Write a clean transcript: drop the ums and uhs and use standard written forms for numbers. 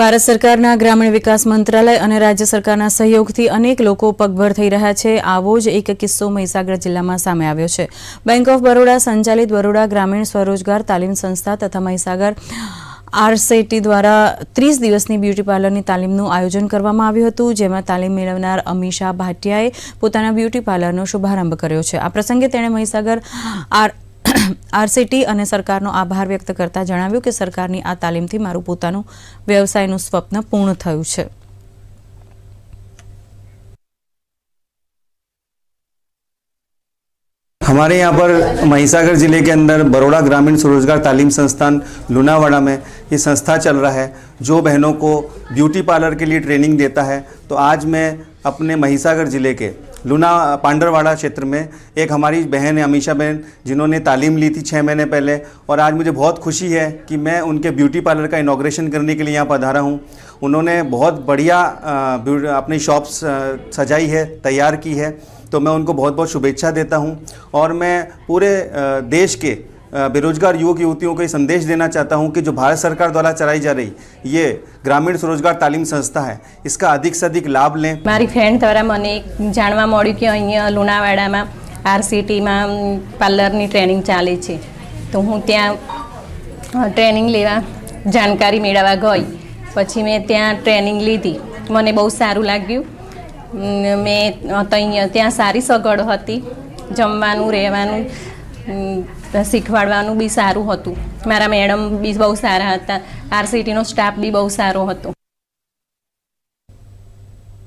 ભારત સરકારના ગ્રામીણ વિકાસ મંત્રાલય અને રાજ્ય સરકારના સહયોગથી અનેક લોકો પગભર થઈ રહ્યા છે। આવો જ એક કિસ્સો મહીસાગર જિલ્લામાં સામે આવ્યો છે। બેંક ઓફ બરોડા સંચાલિત બરોડા ગ્રામીણ સ્વરોજગાર તાલીમ સંસ્થા તથા મહીસાગર આરસીટી દ્વારા 30 દિવસની બ્યુટી પાર્લરની તાલીમનું આયોજન કરવામાં આવ્યું હતું, જેમાં તાલીમ મેળવનાર અમીશા ભાટિયાએ પોતાના બ્યુટી પાર્લરનો શુભારંભ કર્યો છે। આ પ્રસંગે તેણે મહીસાગર આરસીટી અને સરकारનો આભાર વ્યક્ત કરતા જણાવ્યું કે સરકારની આ તાલીમથી મારું પોતાનું વ્યવસાયનું સ્વપ્ન પૂર્ણ થયું છે। हमारे यहाँ पर महीसागर ज़िले के अंदर बरोड़ा ग्रामीण स्वरोजगार तालीम संस्थान लुनावाड़ा में ये संस्था चल रहा है जो बहनों को ब्यूटी पार्लर के लिए ट्रेनिंग देता है। तो आज मैं अपने महीसागर ज़िले के लुना पांडरवाड़ा क्षेत्र में एक हमारी बहन है अमीशा बहन, जिन्होंने तालीम ली थी 6 महीने पहले, और आज मुझे बहुत खुशी है कि मैं उनके ब्यूटी पार्लर का इनॉग्रेशन करने के लिए यहाँ पधारा हूँ। उन्होंने बहुत बढ़िया अपनी शॉप्स सजाई है, तैयार की है, तो मैं उनको बहुत बहुत शुभेच्छा देता हूं। और मैं पूरे देश के बेरोजगार युवक युवतियों को ये संदेश देना चाहता हूं कि जो भारत सरकार द्वारा चलाई जा रही ये ग्रामीण स्वरोजगार तालीम संस्था है, इसका अधिक से अधिक लाभ लें। मारी फ्रेंड द्वारा मने जाणवा मळ्युं कि अहींया लुणावाडामां आरसीटीमां पार्लरनी ट्रेनिंग चाले छे, तो हूँ त्यां ट्रेनिंग लेवा जानकारी मेळववा गई। पछी मैं त्यां ट्रेनिंग लीधी, मने बहु सारूं लाग्युं। मैं ત્યાં સારી સગવડ હતી, જમવાનું રહેવાનું શીખવાડવાનું બી સારું હતું। મારા મેડમ બી બહુ સારા હતા, આરસીટીનો સ્ટાફ બી બહુ સારો હતો।